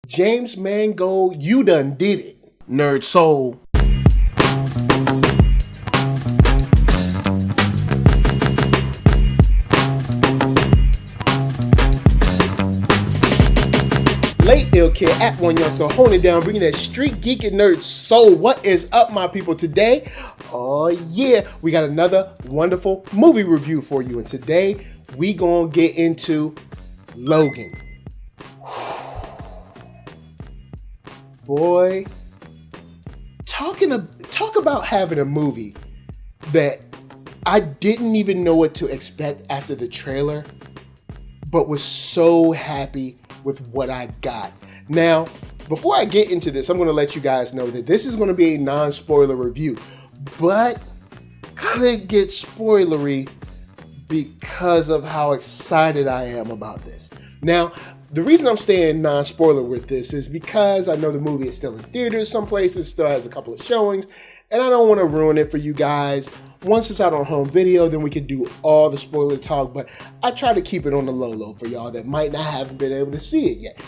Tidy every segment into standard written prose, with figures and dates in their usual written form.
James Mangold, you done did it. NERDSoul. Late Ill Kid at OneYoungsta, holding it down, bringing that street geek and nerd soul. What is up, my people? Today, oh yeah, we got another wonderful movie review for you. And today, we gonna get into Logan. Boy, talk about having a movie that I didn't even know what to expect after the trailer, but was so happy with what I got. Now, before I get into this, I'm going to let you guys know that this is going to be a non-spoiler review, but could get spoilery because of how excited I am about this. Now, the reason I'm staying non-spoiler with this is because I know the movie is still in theaters some places, still has a couple of showings, and I don't want to ruin it for you guys. Once it's out on home video, then we can do all the spoiler talk, but I try to keep it on the low for y'all that might not have been able to see it yet.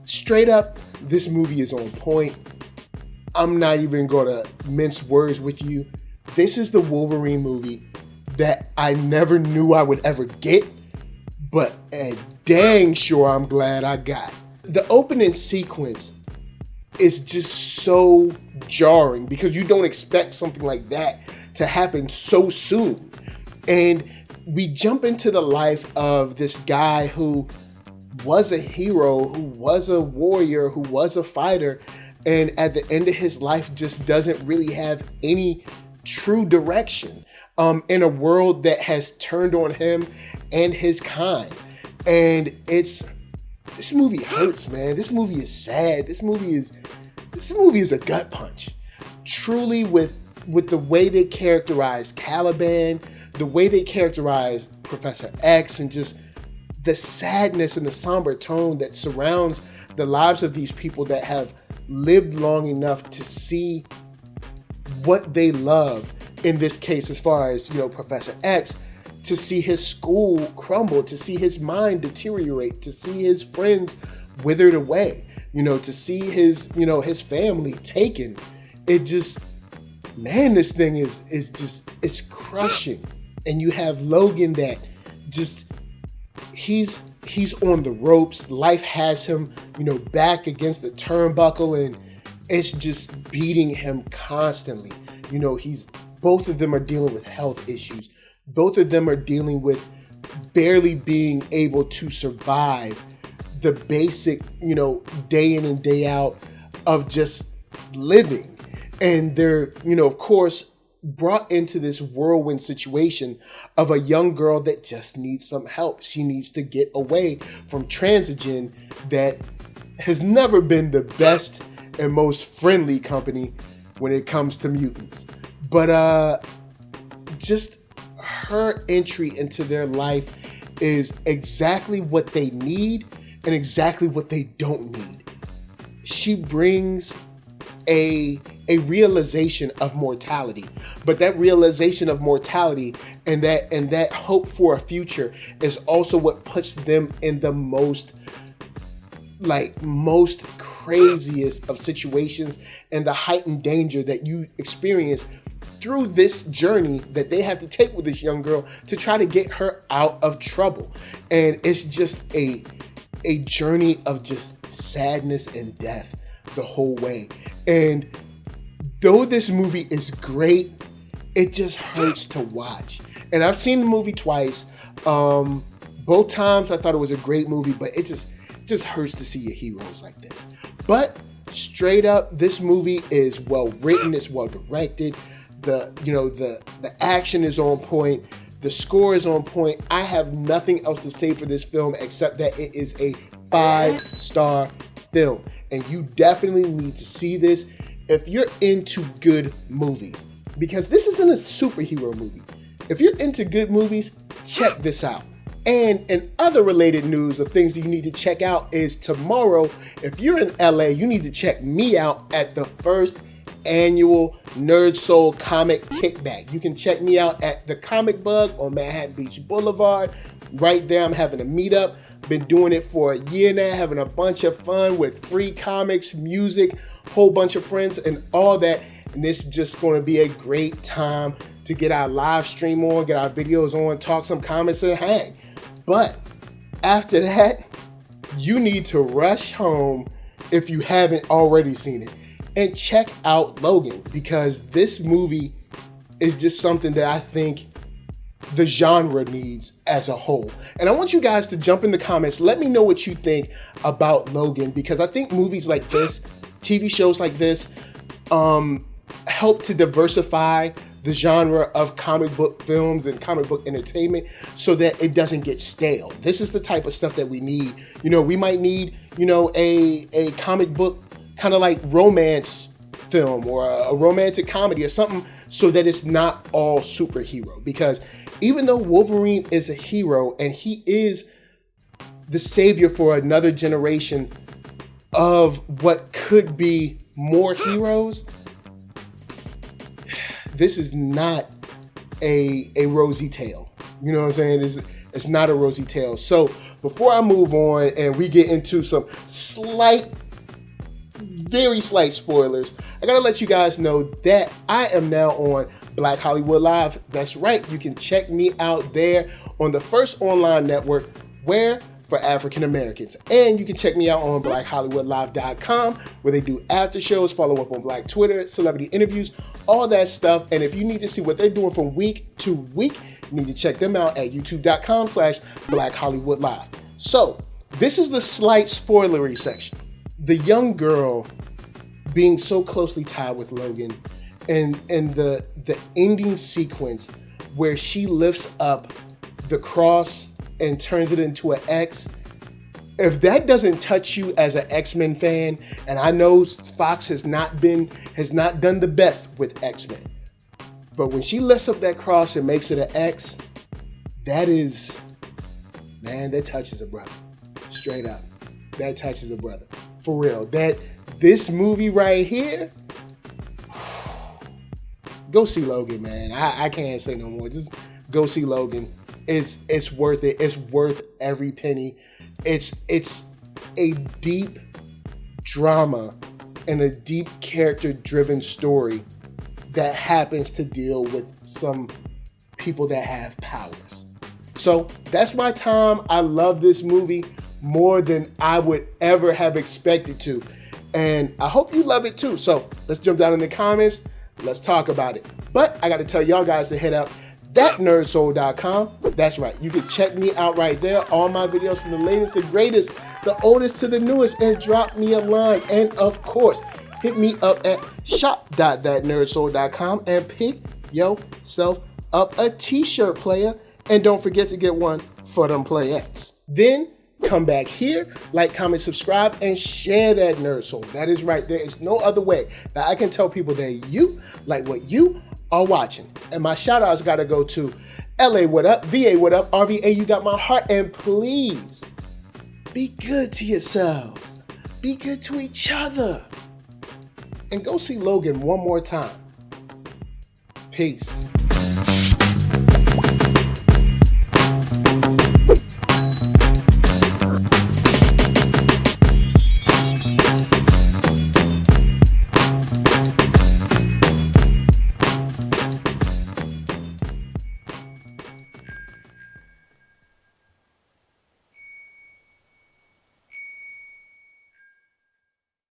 Straight up, this movie is on point. I'm not even going to mince words with you. This is the Wolverine movie that I never knew I would ever get, but dang sure I'm glad I got. The opening sequence is just so jarring because you don't expect something like that to happen so soon. And we jump into the life of this guy who was a hero, who was a warrior, who was a fighter, and at the end of his life just doesn't really have any true direction in a world that has turned on him and his kind. And this movie hurts, man. This movie is sad. This movie is a gut punch. Truly, with the way they characterize Caliban, the way they characterize Professor X, and just the sadness and the somber tone that surrounds the lives of these people that have lived long enough to see what they love. In this case, as far as, Professor X, to see his school crumble, to see his mind deteriorate, to see his friends withered away, to see his family taken. It just, man, this thing it's crushing. And you have Logan that just, he's on the ropes. Life has him, back against the turnbuckle, and it's just beating him constantly. Both of them are dealing with health issues. Both of them are dealing with barely being able to survive the basic, day in and day out of just living. And they're, of course, brought into this whirlwind situation of a young girl that just needs some help. She needs to get away from Transigen that has never been the best and most friendly company when it comes to mutants. But just her entry into their life is exactly what they need and exactly what they don't need. She brings a realization of mortality, but that realization of mortality and that hope for a future is also what puts them in the most craziest of situations and the heightened danger that you experience through this journey that they have to take with this young girl to try to get her out of trouble. And it's just a journey of just sadness and death the whole way. And though this movie is great, it just hurts to watch. And I've seen the movie twice. Both times I thought it was a great movie, but it just hurts to see your heroes like this. But straight up, this movie is well written, it's well directed. The action is on point. The score is on point. I have nothing else to say for this film except that it is a 5-star film. And you definitely need to see this if you're into good movies. Because this isn't a superhero movie. If you're into good movies, check this out. And in other related news of things that you need to check out is tomorrow, if you're in LA, you need to check me out at the first annual NERDSoul comic Kickback. You can check me out at the Comic Bug on Manhattan Beach Boulevard. right there. I'm having a meetup. Been doing it for a year now, having a bunch of fun with free comics, music, whole bunch of friends and all that. And this is just going to be a great time to get our live stream on, get our videos on, talk some comments and hang. But after that, you need to rush home if you haven't already seen it and check out Logan, because this movie is just something that I think the genre needs as a whole. And I want you guys to jump in the comments. Let me know what you think about Logan, because I think movies like this, TV shows like this, help to diversify the genre of comic book films and comic book entertainment so that it doesn't get stale. This is the type of stuff that we need. You know, we might need, you know, a comic book kind of like romance film or a romantic comedy or something, so that it's not all superhero. Because even though Wolverine is a hero and he is the savior for another generation of what could be more heroes, this is not a rosy tale. You know what I'm saying? It's not a rosy tale. So before I move on and we get into some very slight spoilers, I gotta let you guys know that I am now on Black Hollywood Live. That's right, you can check me out there on the first online network for African Americans. And you can check me out on BlackHollywoodLive.com, where they do after shows, follow up on Black Twitter, celebrity interviews, all that stuff. And if you need to see what they're doing from week to week, you need to check them out at youtube.com/BlackHollywoodLive. So this is the slight spoilery section. The young girl being so closely tied with Logan, and the ending sequence where she lifts up the cross and turns it into an X. If that doesn't touch you as an X-Men fan, and I know Fox has not done the best with X-Men, but when she lifts up that cross and makes it an X, that touches a brother. Straight up. That touches a brother. For real. This movie right here, go see Logan, man. I can't say no more. Just go see Logan. It's worth it. It's worth every penny. It's a deep drama and a deep character-driven story that happens to deal with some people that have powers. So that's my time. I love this movie more than I would ever have expected to. And I hope you love it too. So let's jump down in the comments. Let's talk about it. But I got to tell y'all guys to hit up ThatNERDSoul.com. That's right. You can check me out right there. All my videos from the latest, the greatest, the oldest to the newest, and drop me a line. And of course, hit me up at shop.thatnerdsoul.com and pick yourself up a t-shirt, player. And don't forget to get one for them playettes. Then come back here, like, comment, subscribe, and share that Nerd Soul. That is right. There is no other way that I can tell people that you like what you are watching. And my shout outs got to go to LA, what up? VA, what up? RVA, you got my heart. And please be good to yourselves. Be good to each other. And go see Logan one more time. Peace.